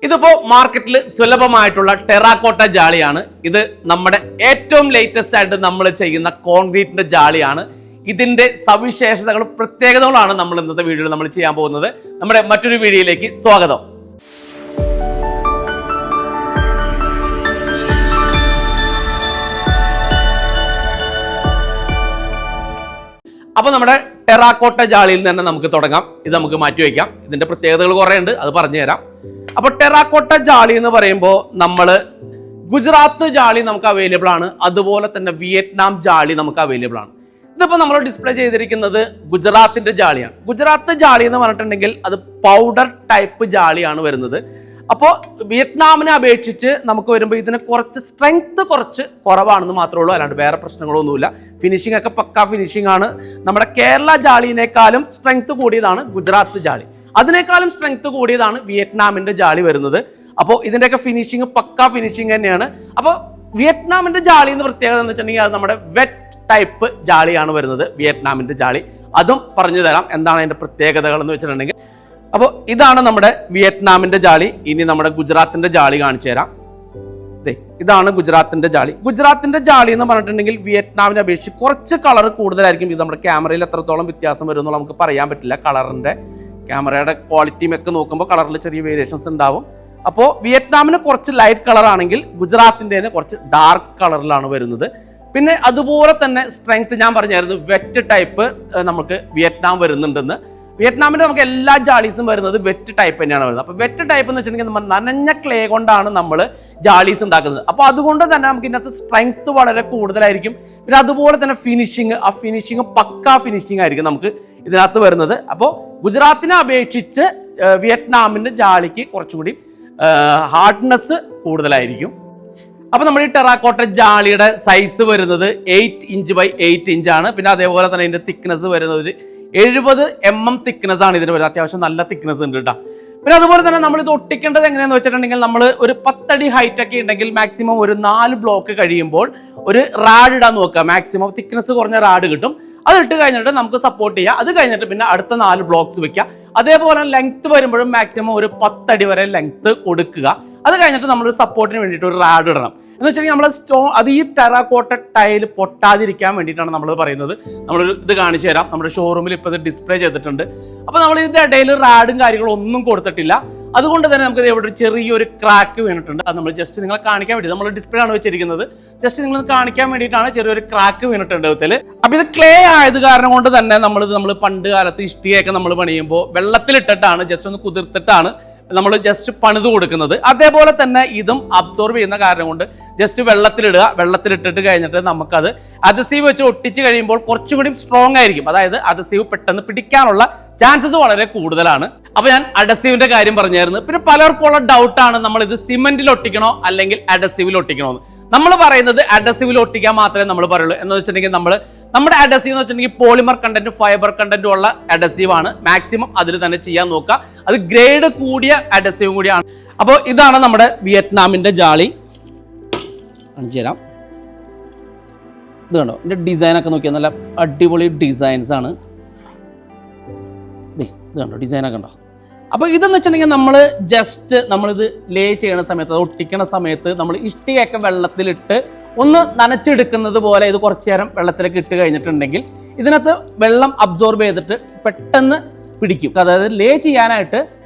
ഇതിപ്പോ മാർക്കറ്റിൽ സുലഭമായിട്ടുള്ള ടെറാക്കോട്ട ജാളിയാണ്. ഇത് നമ്മുടെ ഏറ്റവും ലേറ്റസ്റ്റ് ആയിട്ട് നമ്മൾ ചെയ്യുന്ന കോൺക്രീറ്റിന്റെ ജാളിയാണ്. ഇതിന്റെ സവിശേഷതകളും പ്രത്യേകതകളാണ് നമ്മൾ ഇന്നത്തെ വീഡിയോയിൽ നമ്മൾ ചെയ്യാൻ പോകുന്നത്. നമ്മുടെ മറ്റൊരു വീഡിയോയിലേക്ക് സ്വാഗതം. അപ്പൊ നമ്മുടെ ടെറാക്കോട്ട ജാളിയിൽ തന്നെ നമുക്ക് തുടങ്ങാം. ഇത് നമുക്ക് മാറ്റിവെക്കാം. ഇതിന്റെ പ്രത്യേകതകൾ കുറെ ഉണ്ട്, അത് പറഞ്ഞുതരാം. അപ്പൊ ടെറാക്കോട്ട ജാളി എന്ന് പറയുമ്പോൾ നമ്മള് ഗുജറാത്ത് ജാളി നമുക്ക് അവൈലബിൾ ആണ്, അതുപോലെ തന്നെ വിയറ്റ്നാം ജാളി നമുക്ക് അവൈലബിൾ ആണ്. ഇതിപ്പോ നമ്മൾ ഡിസ്പ്ലേ ചെയ്തിരിക്കുന്നത് ഗുജറാത്തിന്റെ ജാളിയാണ്. ഗുജറാത്ത് ജാളി എന്ന് പറഞ്ഞിട്ടുണ്ടെങ്കിൽ അത് പൗഡർ ടൈപ്പ് ജാളിയാണ് വരുന്നത്. അപ്പോൾ വിയറ്റ്നാമിനെ അപേക്ഷിച്ച് നമുക്ക് വരുമ്പോൾ ഇതിന് കുറച്ച് സ്ട്രെങ്ത് കുറവാണെന്ന് മാത്രമേ ഉള്ളൂ, അല്ലാണ്ട് വേറെ പ്രശ്നങ്ങളൊന്നുമില്ല. ഫിനിഷിംഗ് ഒക്കെ പക്കാ ഫിനിഷിംഗ് ആണ്. നമ്മുടെ കേരള ജാളിനേക്കാളും സ്ട്രെങ്ത് കൂടിയതാണ് ഗുജറാത്ത് ജാളി, അതിനേക്കാളും സ്ട്രെങ്ത് കൂടിയതാണ് വിയറ്റ്നാമിന്റെ ജാളി വരുന്നത്. അപ്പോൾ ഇതിന്റെയൊക്കെ ഫിനിഷിംഗ് പക്കാ ഫിനിഷിംഗ് തന്നെയാണ്. അപ്പോൾ വിയറ്റ്നാമിന്റെ ജാളി എന്ന് പ്രത്യേകത എന്ന് വെച്ചിട്ടുണ്ടെങ്കിൽ അത് നമ്മുടെ വെറ്റ് ടൈപ്പ് ജാളിയാണ് വരുന്നത്, വിയറ്റ്നാമിന്റെ ജാളി. അതും പറഞ്ഞു തരാം എന്താണ് അതിന്റെ പ്രത്യേകതകൾ എന്ന് വെച്ചിട്ടുണ്ടെങ്കിൽ. അപ്പോൾ ഇതാണ് നമ്മുടെ വിയറ്റ്നാമിന്റെ ജാളി. ഇനി നമ്മുടെ ഗുജറാത്തിന്റെ ജാളി കാണിച്ചു തരാം. ഇതാണ് ഗുജറാത്തിന്റെ ജാളി. ഗുജറാത്തിന്റെ ജാളി എന്ന് പറഞ്ഞിട്ടുണ്ടെങ്കിൽ വിയറ്റ്നാമിനെ അപേക്ഷിച്ച് കുറച്ച് കളർ കൂടുതലായിരിക്കും. ഇത് നമ്മുടെ ക്യാമറയിൽ എത്രത്തോളം വ്യത്യാസം വരും എന്നുള്ള നമുക്ക് പറയാൻ പറ്റില്ല. കളറിന്റെ ക്യാമറയുടെ ക്വാളിറ്റിയും ഒക്കെ നോക്കുമ്പോൾ കളറിൽ ചെറിയ വേരിയേഷൻസ് ഉണ്ടാവും. അപ്പോൾ വിയറ്റ്നാമിന് കുറച്ച് ലൈറ്റ് കളർ ആണെങ്കിൽ ഗുജറാത്തിന്റെ കുറച്ച് ഡാർക്ക് കളറിലാണ് വരുന്നത്. പിന്നെ അതുപോലെ തന്നെ സ്ട്രെങ്ത് ഞാൻ പറഞ്ഞായിരുന്നു, വെറ്റ് ടൈപ്പ് നമുക്ക് വിയറ്റ്നാം വരുന്നുണ്ടെന്ന്. വിയറ്റ്നാമിന്റെ നമുക്ക് എല്ലാ ജാളീസും വരുന്നത് വെറ്റ് ടൈപ്പ് തന്നെയാണ് വരുന്നത്. അപ്പോൾ വെറ്റ് ടൈപ്പ് എന്ന് വെച്ചിട്ടുണ്ടെങ്കിൽ നമ്മൾ നനഞ്ഞ ക്ലേ കൊണ്ടാണ് നമ്മൾ ജാളീസ് ഉണ്ടാക്കുന്നത്. അപ്പോൾ അതുകൊണ്ട് തന്നെ നമുക്ക് ഇതിനകത്ത് സ്ട്രെങ്ത് വളരെ കൂടുതലായിരിക്കും. പിന്നെ അതുപോലെ തന്നെ ആ ഫിനിഷിങ് പക്കാ ഫിനിഷിംഗ് ആയിരിക്കും നമുക്ക് ഇതിനകത്ത് വരുന്നത്. അപ്പോൾ ഗുജറാത്തിനെ അപേക്ഷിച്ച് വിയറ്റ്നാമിന്റെ ജാളിക്ക് കുറച്ചുകൂടി ഹാർഡ്നെസ് കൂടുതലായിരിക്കും. അപ്പൊ നമ്മുടെ ഈ ടെറാക്കോട്ട ജാളിയുടെ സൈസ് വരുന്നത് 8 ഇഞ്ച് ബൈ 8 ഇഞ്ചാണ്. പിന്നെ അതേപോലെ തന്നെ ഇതിന്റെ തിക്നെസ് വരുന്നത് 70 mm തിക്നെസ് ആണ് ഇതിന് വരുന്നത്. അത്യാവശ്യം നല്ല തിക്നെസ് ഉണ്ട് കേട്ടോ. പിന്നെ അതുപോലെ തന്നെ നമ്മൾ ഇത് ഒട്ടിക്കേണ്ടത് എങ്ങനെയാന്ന് വെച്ചിട്ടുണ്ടെങ്കിൽ നമ്മൾ ഒരു 10 അടി ഹൈറ്റ് ഒക്കെ ഉണ്ടെങ്കിൽ മാക്സിമം ഒരു 4 ബ്ലോക്ക് കഴിയുമ്പോൾ ഒരു റാഡ് ഇടാൻ നോക്കുക. മാക്സിമം തിക്നെസ് കുറഞ്ഞ റാഡ് കിട്ടും. അത് ഇട്ട് കഴിഞ്ഞിട്ട് നമുക്ക് സപ്പോർട്ട് ചെയ്യാം. അത് കഴിഞ്ഞിട്ട് പിന്നെ അടുത്ത 4 ബ്ലോക്സ് വെക്കുക. അതേപോലെ ലെങ്ത് വരുമ്പോഴും മാക്സിമം ഒരു 10 അടി വരെ ലെങ്ത് കൊടുക്കുക. അത് കഴിഞ്ഞിട്ട് നമ്മളൊരു സപ്പോർട്ടിന് വേണ്ടിയിട്ട് ഒരു റാഡ് ഇടണം. എന്ന് വെച്ചിട്ടുണ്ടെങ്കിൽ നമ്മൾ അത് ഈ ടെറാക്കോട്ട ടൈൽ പൊട്ടാതിരിക്കാൻ വേണ്ടിയിട്ടാണ് നമ്മൾ പറയുന്നത്. നമ്മളൊരു ഇത് കാണിച്ചു തരാം. നമ്മുടെ ഷോറൂമിൽ ഇപ്പോൾ ഇത് ഡിസ്പ്ലേ ചെയ്തിട്ടുണ്ട്. അപ്പോൾ നമ്മൾ ഇതിൻ്റെ ഇടയിൽ റാഡും കാര്യങ്ങളും ഒന്നും കൊടുത്തിട്ടില്ല. അതുകൊണ്ട് തന്നെ നമുക്ക് ഇവിടെ ഒരു ചെറിയൊരു ക്രാക്ക് വീണിട്ടുണ്ട്. അത് നമ്മൾ ജസ്റ്റ് നിങ്ങളെ കാണിക്കാൻ വേണ്ടി നമ്മൾ ഡിസ്പ്ലേ ആണ് വെച്ചിരിക്കുന്നത്. ജസ്റ്റ് നിങ്ങൾ കാണിക്കാൻ വേണ്ടിയിട്ടാണ് ചെറിയൊരു ക്രാക്ക് വീണിട്ടുണ്ട് ഇതിൽ. അപ്പോൾ ഇത് ക്ലേ ആയത് കാരണം കൊണ്ട് തന്നെ നമ്മൾ പണ്ട് കാലത്ത് ഇഷ്ടികയൊക്കെ നമ്മൾ പണിയുമ്പോൾ വെള്ളത്തിലിട്ടിട്ടാണ്, ജസ്റ്റ് ഒന്ന് കുതിർത്തിട്ടാണ് നമ്മൾ ജസ്റ്റ് പണിത് കൊടുക്കുന്നത്. അതേപോലെ തന്നെ ഇതും അബ്സോർബ് ചെയ്യുന്ന കാരണം കൊണ്ട് ജസ്റ്റ് വെള്ളത്തിലിടുക. വെള്ളത്തിലിട്ടിട്ട് കഴിഞ്ഞിട്ട് നമുക്കത് അഡസീവ് വെച്ച് ഒട്ടിച്ച് കഴിയുമ്പോൾ കുറച്ചും കൂടി സ്ട്രോങ് ആയിരിക്കും. അതായത് അഡസീവ് പെട്ടെന്ന് പിടിക്കാനുള്ള ചാൻസസ് വളരെ കൂടുതലാണ്. അപ്പൊ ഞാൻ അഡസീവിന്റെ കാര്യം പറഞ്ഞായിരുന്നു. പിന്നെ പലർക്കുള്ള ഡൗട്ടാണ്, നമ്മൾ ഇത് സിമെന്റിൽ ഒട്ടിക്കണോ അല്ലെങ്കിൽ അഡസീവിൽ ഒട്ടിക്കണോ എന്ന്. നമ്മൾ പറയുന്നത് അഡസീവിൽ ഒട്ടിക്കാൻ മാത്രമേ നമ്മൾ പറയുള്ളൂ. എന്ന് വെച്ചിട്ടുണ്ടെങ്കിൽ നമ്മുടെ അഡസീവ് എന്ന് വെച്ചിട്ടുണ്ടെങ്കിൽ പോളിമർ കണ്ടന്റ്, ഫൈബർ കണ്ടന്റ് ഉള്ള അഡസീവ് ആണ്. മാക്സിമം അതിൽ തന്നെ ചെയ്യാൻ നോക്കുക. അത് ഗ്രേഡ് കൂടിയ അഡസീവ് കൂടിയാണ്. അപ്പോൾ ഇതാണ് നമ്മുടെ വിയറ്റ്നാമിന്റെ ജാളി. കാണിച്ചു തരാം. ഇത് കണ്ടോ, ഇതിന്റെ ഡിസൈനൊക്കെ നോക്കിയാൽ നല്ല അടിപൊളി ഡിസൈൻസ് ആണ്. ഇത് കണ്ടോ, ഡിസൈനൊക്കെ ഉണ്ടോ. അപ്പോൾ ഇതെന്ന് വെച്ചിട്ടുണ്ടെങ്കിൽ നമ്മളിത് ലേ ചെയ്യണ സമയത്ത്, അത് ഒട്ടിക്കണ സമയത്ത് നമ്മൾ ഇഷ്ടികയൊക്കെ വെള്ളത്തിലിട്ട് ഒന്ന് നനച്ചെടുക്കുന്നത് പോലെ ഇത് കുറച്ചു നേരം വെള്ളത്തിലേക്ക് ഇട്ട് കഴിഞ്ഞിട്ടുണ്ടെങ്കിൽ ഇതിനകത്ത് വെള്ളം അബ്സോർബ് ചെയ്തിട്ട് പെട്ടെന്ന് പിടിക്കും. അതായത് ലേ ചെയ്യാനായിട്ട്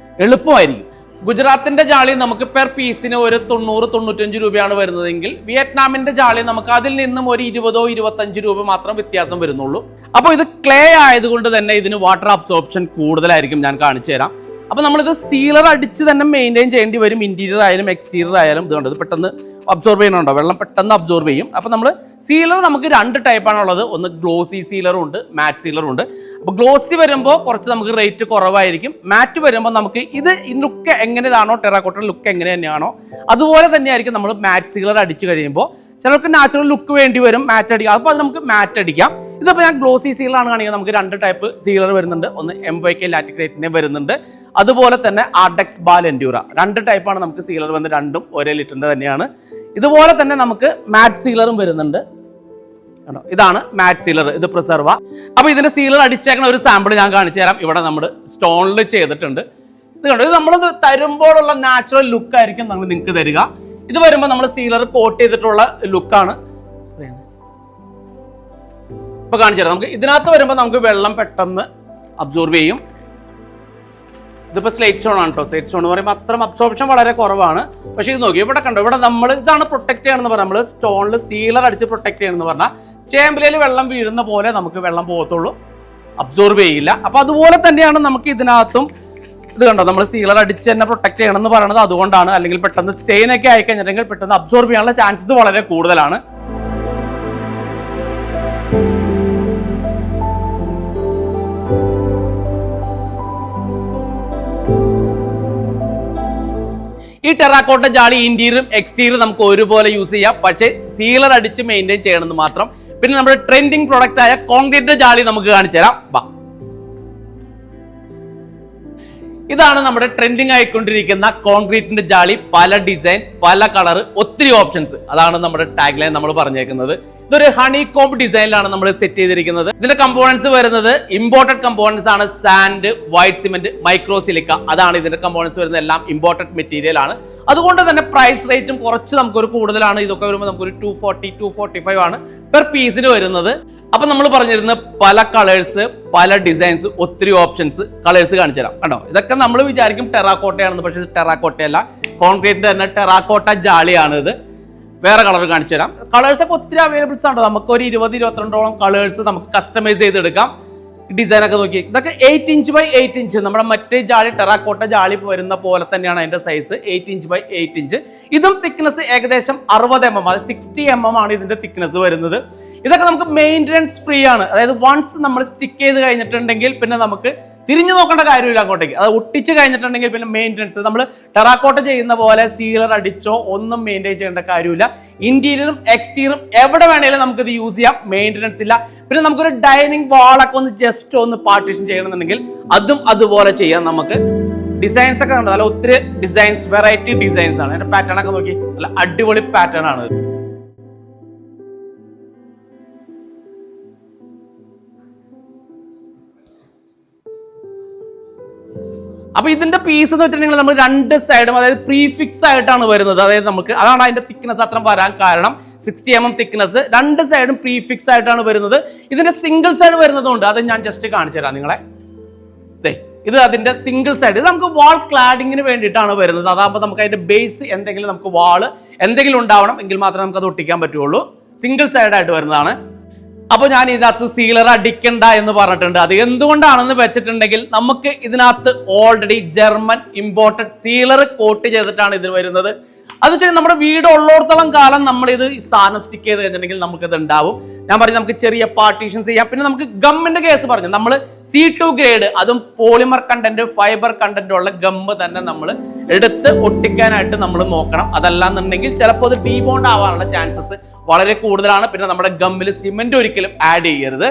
എളുപ്പമായിരിക്കും. ഗുജറാത്തിന്റെ ജാളി നമുക്ക് പെർ പീസിന് ഒരു 90-95 രൂപയാണ് വരുന്നതെങ്കിൽ വിയറ്റ്നാമിന്റെ ജാളി നമുക്ക് അതിൽ നിന്നും ഒരു 20-25 രൂപ മാത്രം വ്യത്യാസം വരുന്നുള്ളൂ. അപ്പോൾ ഇത് ക്ലേ ആയതുകൊണ്ട് തന്നെ ഇതിന് വാട്ടർ അബ്സോർപ്ഷൻ കൂടുതലായിരിക്കും. ഞാൻ കാണിച്ചു തരാം. അപ്പോൾ നമ്മളിത് സീലർ അടിച്ച് തന്നെ മെയിൻറ്റെയിൻ ചെയ്യേണ്ടി വരും. ഇന്റീരിയർ ആയാലും എക്സ്റ്റീരിയർ ആയാലും ഇതുകൊണ്ട് ഇത് പെട്ടെന്ന് അബ്സോർബ് ചെയ്യണുണ്ടോ, വെള്ളം പെട്ടെന്ന് അബ്സോർബ് ചെയ്യും. അപ്പോൾ നമ്മൾ സീലർ നമുക്ക് 2 ടൈപ്പാണ് ഉള്ളത്. ഒന്ന് ഗ്ലോസി സീലറും ഉണ്ട്, മാറ്റ് സീലറും ഉണ്ട്. അപ്പോൾ ഗ്ലോസി വരുമ്പോൾ കുറച്ച് നമുക്ക് റേറ്റ് കുറവായിരിക്കും. മാറ്റ് വരുമ്പോൾ നമുക്ക് ഇത് ലുക്ക് എങ്ങനെയാണോ, ടെറാക്കോട്ട ലുക്ക് എങ്ങനെ തന്നെയാണോ അതുപോലെ തന്നെയായിരിക്കും നമ്മൾ മാറ്റ് സീലർ അടിച്ചു കഴിയുമ്പോൾ. ചിലർക്ക് നാച്ചുറൽ ലുക്ക് വേണ്ടി വരും മാറ്റ് അടിക്കാം. അപ്പോൾ അത് നമുക്ക് മാറ്റ് അടിക്കാം. ഇതിപ്പോൾ ഞാൻ ഗ്ലോസി സീലറാണ് കാണിക്കുന്നത്. നമുക്ക് 2 ടൈപ്പ് സീലർ വരുന്നുണ്ട്. ഒന്ന് MYK ലാറ്റിക്രേറ്റിനെ വരുന്നുണ്ട്, അതുപോലെ തന്നെ ആർഡെക്സ് ബാൽ എൻഡ്യൂറ. 2 ടൈപ്പാണ് നമുക്ക് സീലർ വരുന്നത്. രണ്ടും ഒരേ ലിറ്ററിൻ്റെ തന്നെയാണ്. ഇതുപോലെ തന്നെ നമുക്ക് മാറ്റ് സീലറും വരുന്നുണ്ട്. ഇതാണ് മാറ്റ് സീലർ, ഇത് പ്രിസർവ. അപ്പോൾ ഇതിന്റെ സീലർ അടിച്ചേക്കണ ഒരു സാമ്പിൾ ഞാൻ കാണിച്ചു തരാം. ഇവിടെ നമ്മൾ സ്റ്റോണിൽ ചെയ്തിട്ടുണ്ട്. ഇത് കണ്ടോ, ഇത് നമ്മൾ തരുമ്പോഴുള്ള നാച്ചുറൽ ലുക്ക് ആയിരിക്കും നമ്മൾ നിങ്ങൾക്ക് തരിക. ഇത് വരുമ്പോൾ നമ്മൾ സീലർ കോട്ട് ചെയ്തിട്ടുള്ള ലുക്കാണ്. ഇപ്പൊ കാണിച്ചു തരാം. നമുക്ക് ഇതിനകത്ത് വരുമ്പോൾ നമുക്ക് വെള്ളം പെട്ടെന്ന് അബ്സോർബ് ചെയ്യും. ഇതിപ്പോ സ്ലേറ്റ് സ്റ്റോൺ ആണ് കേട്ടോ. സ്ലേറ്റ് സ്റ്റോൺ എന്ന് പറയുമ്പോൾ അത്ര അബ്സോർപ്ഷൻ വളരെ കുറവാണ്. പക്ഷേ ഇത് നോക്കി, ഇവിടെ കണ്ടോ, ഇവിടെ നമ്മൾ ഇതാണ് പ്രൊട്ടക്ട് ചെയ്യണമെന്ന് പറഞ്ഞാൽ നമ്മൾ സ്റ്റോണിൽ സീലർ അടിച്ച് പ്രൊട്ടക്ട് ചെയ്യണമെന്ന് പറഞ്ഞാൽ ചേമ്പിലയിൽ വെള്ളം വീഴുന്ന പോലെ നമുക്ക് വെള്ളം പോകത്തുള്ളൂ, അബ്സോർബ് ചെയ്യില്ല. അപ്പൊ അതുപോലെ തന്നെയാണ് നമുക്ക് ഇതിനകത്തും. ഇത് കണ്ടോ, നമ്മൾ സീലർ അടിച്ച് തന്നെ പ്രൊട്ടക്ട് ചെയ്യണം എന്ന് പറയുന്നത് അതുകൊണ്ടാണ്. അല്ലെങ്കിൽ പെട്ടെന്ന് സ്റ്റെയിൻ ഒക്കെ ആയി കഴിഞ്ഞിട്ടുണ്ടെങ്കിൽ പെട്ടെന്ന് അബ്സോർബ് ചെയ്യാനുള്ള ചാൻസസ് വളരെ കൂടുതലാണ്. ഈ ടെറാക്കോട്ട ജാളി ഇന്റീരിയറും എക്സ്റ്റീരിയറും നമുക്ക് ഒരുപോലെ യൂസ് ചെയ്യാം. പക്ഷേ സീലർ അടിച്ച് മെയിൻറ്റെയിൻ ചെയ്യണമെന്ന് മാത്രം. പിന്നെ നമ്മുടെ ട്രെൻഡിങ് പ്രൊഡക്റ്റ് ആയ കോൺക്രീറ്റ് ജാളി നമുക്ക് കാണിച്ചു തരാം. ഇതാണ് നമ്മുടെ ട്രെൻഡിങ് ആയിക്കൊണ്ടിരിക്കുന്ന കോൺക്രീറ്റിന്റെ ജാളി. പല ഡിസൈൻ, പല കളർ, ഒത്തിരി ഓപ്ഷൻസ്. അതാണ് നമ്മുടെ ടാഗ് ലൈൻ നമ്മൾ പറഞ്ഞേക്കുന്നത്. ഇതൊരു ഹണി കോംബ് ഡിസൈനിലാണ് നമ്മൾ സെറ്റ് ചെയ്തിരിക്കുന്നത്. ഇതിന്റെ കമ്പോണൻസ് വരുന്നത് ഇമ്പോർട്ടഡ് കമ്പോണൻസ് ആണ്. Sand, white cement, micro silica, അതാണ് ഇതിന്റെ കമ്പോണൻസ് വരുന്നത്. എല്ലാം ഇമ്പോർട്ടഡ് മെറ്റീരിയൽ ആണ്. അതുകൊണ്ട് തന്നെ പ്രൈസ് റേറ്റും കുറച്ച് നമുക്കൊരു കൂടുതലാണ്. ഇതൊക്കെ വരുമ്പോൾ നമുക്കൊരു 240, 245 ആണ് പെർ പീസിന് വരുന്നത്. അപ്പൊ നമ്മൾ പറഞ്ഞിരുന്ന പല കളേഴ്സ്, പല ഡിസൈൻസ്, ഒത്തിരി ഓപ്ഷൻസ്, കളേഴ്സ് കാണിച്ചു തരാം. കണ്ടോ, ഇതൊക്കെ നമ്മൾ വിചാരിക്കും ടെറാക്കോട്ടയാണെന്ന്. പക്ഷേ ഇത് ടെറാക്കോട്ടയല്ല, കോൺക്രീറ്റിന്റെ തന്നെ ടെറാക്കോട്ട ജാളിയാണ് ഇത്. വേറെ കളർ കാണിച്ചു തരാം. കളേഴ്സ് ഒക്കെ ഒത്തിരി അവൈലബിൾസ് ആണ്. നമുക്ക് ഒരു 20-22ഓളം കളേഴ്സ് നമുക്ക് കസ്റ്റമൈസ് ചെയ്തെടുക്കാം. ഡിസൈൻ ഒക്കെ നോക്കി, ഇതൊക്കെ 8 ഇഞ്ച് ബൈ 8 ഇഞ്ച്. നമ്മുടെ മറ്റേ ജാളി ടെറാക്കോട്ട ജാളി വരുന്ന പോലെ തന്നെയാണ് അതിന്റെ സൈസ്. 8 inch by 8 inch. ഇതും തിക്നെസ് ഏകദേശം 60 mm, അത് 60 mm ആണ് ഇതിന്റെ തിക്നെസ് വരുന്നത്. ഇതൊക്കെ നമുക്ക് മെയിൻ്റനൻസ് ഫ്രീ ആണ്. അതായത് വൺസ് നമ്മൾ സ്റ്റിക്ക് ചെയ്ത് കഴിഞ്ഞിട്ടുണ്ടെങ്കിൽ പിന്നെ നമുക്ക് തിരിഞ്ഞു നോക്കേണ്ട കാര്യമില്ല അങ്ങോട്ടേക്ക്. അത് ഒട്ടിച്ച് കഴിഞ്ഞിട്ടുണ്ടെങ്കിൽ പിന്നെ മെയിൻ്റനൻസ് നമ്മൾ ടെറാക്കോട്ട ചെയ്യുന്ന പോലെ സീലർ അടിച്ചോ ഒന്നും മെയിൻറ്റെയിൻ ചെയ്യേണ്ട കാര്യമില്ല. ഇന്റീരിയറും എക്സ്റ്റീരിയറും എവിടെ വേണേലും നമുക്കിത് യൂസ് ചെയ്യാം, മെയിൻ്റനൻസ് ഇല്ല. പിന്നെ നമുക്കൊരു ഡൈനിങ് വാളൊക്കെ ഒന്ന് ജസ്റ്റ് ഒന്ന് പാർട്ടീഷൻ ചെയ്യണമെന്നുണ്ടെങ്കിൽ അതും അതുപോലെ ചെയ്യാം. നമുക്ക് ഡിസൈൻസ് ഒക്കെ ഉണ്ട്, നല്ല ഒത്തിരി ഡിസൈൻസ്, വെറൈറ്റി ഡിസൈൻസ് ആണ്. അതിന്റെ പാറ്റേൺ ഒക്കെ നോക്കി, നല്ല അടിപൊളി പാറ്റേൺ ആണ്. അപ്പൊ ഇതിന്റെ പീസ് എന്ന് വെച്ചിട്ടുണ്ടെങ്കിൽ നമ്മൾ രണ്ട് സൈഡും, അതായത് പ്രീഫിക്സ് ആയിട്ടാണ് വരുന്നത്. അതായത് നമുക്ക് അതാണ് അതിന്റെ തിക്നെസ് അത്ര വരാൻ കാരണം. 60 mm തിക്നെസ്, രണ്ട് സൈഡും പ്രീഫിക്സ് ആയിട്ടാണ് വരുന്നത്. ഇതിന്റെ സിംഗിൾ സൈഡ് വരുന്നതുകൊണ്ട് അത് ഞാൻ ജസ്റ്റ് കാണിച്ചു തരാം നിങ്ങളെ. ഇത് അതിന്റെ സിംഗിൾ സൈഡ്. ഇത് നമുക്ക് വാൾ ക്ലാഡിങ്ങിന് വേണ്ടിയിട്ടാണ് വരുന്നത്. അതാകുമ്പോൾ നമുക്ക് അതിന്റെ ബേസ് എന്തെങ്കിലും, നമുക്ക് വാള് എന്തെങ്കിലും ഉണ്ടാവണം എങ്കിൽ മാത്രമേ നമുക്ക് അത് ഒട്ടിക്കാൻ പറ്റുള്ളൂ. സിംഗിൾ സൈഡായിട്ട് വരുന്നതാണ്. അപ്പോൾ ഞാൻ ഇതിനകത്ത് സീലർ അടിക്കണ്ട എന്ന് പറഞ്ഞിട്ടുണ്ട്. അത് എന്തുകൊണ്ടാണെന്ന് വെച്ചിട്ടുണ്ടെങ്കിൽ നമുക്ക് ഇതിനകത്ത് already German imported sealer coat ചെയ്തിട്ടാണ് ഇത് വരുന്നത്. അത് വെച്ചാൽ നമ്മുടെ വീട് ഉള്ളിടത്തോളം കാലം നമ്മൾ ഇത് സാധനം സ്റ്റിക്ക് ചെയ്ത് കഴിഞ്ഞിട്ടുണ്ടെങ്കിൽ നമുക്കിത് ഉണ്ടാവും. ഞാൻ പറഞ്ഞു നമുക്ക് ചെറിയ പാർട്ടീഷൻസ് ചെയ്യാം. പിന്നെ നമുക്ക് ഗമ്മിന്റെ കേസ് പറഞ്ഞു, നമ്മൾ C2 ഗ്രേഡ്, അതും പോളിമർ കണ്ടന്റ്, ഫൈബർ കണ്ടന്റ് ഉള്ള ഗമ്മ് തന്നെ നമ്മൾ എടുത്ത് ഒട്ടിക്കാനായിട്ട് നമ്മൾ നോക്കണം. അതല്ലാന്നുണ്ടെങ്കിൽ ചിലപ്പോൾ അത് ഡീബോണ്ട് ആവാനുള്ള ചാൻസസ് വളരെ കൂടുതലാണ്. പിന്നെ നമ്മുടെ ഗമ്മിൽ സിമെന്റ് ഒരിക്കലും ആഡ് ചെയ്യരുത്.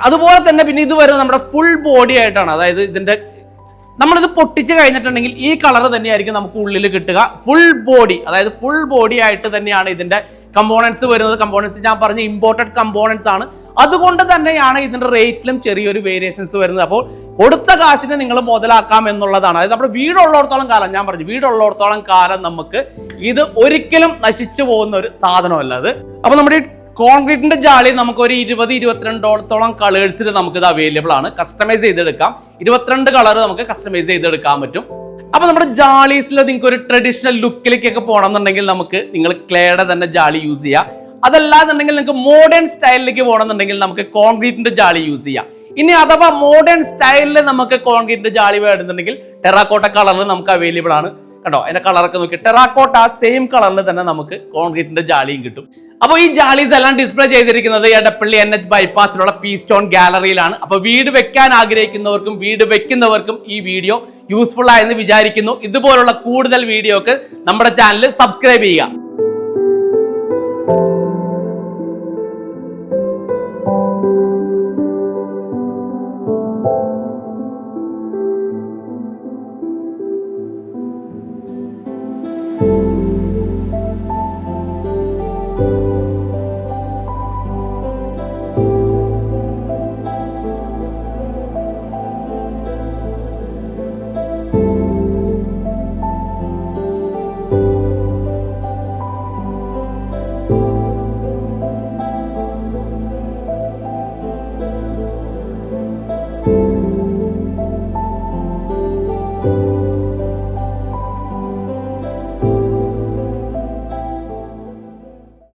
അതുപോലെ തന്നെ പിന്നെ ഇത് വരുന്നത് നമ്മുടെ ഫുൾ ബോഡി ആയിട്ടാണ്. അതായത് ഇതിന്റെ നമ്മളിത് പൊട്ടിച്ച് കഴിഞ്ഞിട്ടുണ്ടെങ്കിൽ ഈ കളർ തന്നെയായിരിക്കും നമുക്ക് ഉള്ളിൽ കിട്ടുക. ഫുൾ ബോഡി, അതായത് ഫുൾ ബോഡി ആയിട്ട് തന്നെയാണ് ഇതിന്റെ കമ്പോണൻസ് വരുന്നത്. കമ്പോണൻസ് ഞാൻ പറഞ്ഞ ഇമ്പോർട്ടഡ് കമ്പോണൻസ് ആണ്. അതുകൊണ്ട് തന്നെയാണ് ഇതിന്റെ റേറ്റിലും ചെറിയൊരു വേരിയേഷൻസ് വരുന്നത്. അപ്പോൾ കൊടുത്ത കാശിനെ നിങ്ങൾ മുതലാക്കാം എന്നുള്ളതാണ്. അതായത് നമ്മുടെ വീടുള്ളിടത്തോളം കാലം, ഞാൻ പറഞ്ഞു വീടുള്ളിടത്തോളം കാലം നമുക്ക് ഇത് ഒരിക്കലും നശിച്ചു പോകുന്ന ഒരു സാധനമല്ല അത്. അപ്പൊ നമ്മുടെ ഈ കോൺക്രീറ്റിന്റെ ജാളി നമുക്ക് ഒരു 20-22ഓളം കളേഴ്സിൽ നമുക്കിത് അവൈലബിൾ ആണ്. കസ്റ്റമൈസ് ചെയ്തെടുക്കാം. 22 കളർ നമുക്ക് കസ്റ്റമൈസ് ചെയ്തെടുക്കാൻ പറ്റും. അപ്പൊ നമ്മുടെ ജാളീസിൽ നിങ്ങൾക്ക് ഒരു ട്രഡീഷണൽ ലുക്കിലേക്കൊക്കെ പോകണമെന്നുണ്ടെങ്കിൽ നമുക്ക് നിങ്ങൾ ക്ലേയുടെ തന്നെ ജാളി യൂസ് ചെയ്യാം. അതല്ലാന്നുണ്ടെങ്കിൽ നിങ്ങൾക്ക് മോഡേൺ സ്റ്റൈലിലേക്ക് പോകണമെന്നുണ്ടെങ്കിൽ നമുക്ക് കോൺക്രീറ്റിന്റെ ജാളി യൂസ് ചെയ്യാം. ഇനി അഥവാ മോഡേൺ സ്റ്റൈലിൽ നമുക്ക് കോൺക്രീറ്റിന്റെ ജാളി വേണമെന്നുണ്ടെങ്കിൽ ടെറാക്കോട്ട കളറിൽ നമുക്ക് അവൈലബിൾ ആണ്. കണ്ടോ, അതിന്റെ കളറൊക്കെ നോക്കി, ടെറാക്കോട്ട സെയിം കളറിൽ തന്നെ നമുക്ക് കോൺക്രീറ്റിന്റെ ജാളിയും കിട്ടും. അപ്പോൾ ഈ ജാളീസ് എല്ലാം ഡിസ്പ്ലേ ചെയ്തിരിക്കുന്നത് എടപ്പള്ളി NH ബൈപ്പാസിലുള്ള പീ സ്റ്റോൺ ഗാലറിയിലാണ്. അപ്പൊ വീട് വെക്കാൻ ആഗ്രഹിക്കുന്നവർക്കും വീട് വെക്കുന്നവർക്കും ഈ വീഡിയോ യൂസ്ഫുൾ ആയെന്ന് വിചാരിക്കുന്നു. ഇതുപോലുള്ള കൂടുതൽ വീഡിയോക്ക് നമ്മുടെ ചാനൽ സബ്സ്ക്രൈബ് ചെയ്യുക.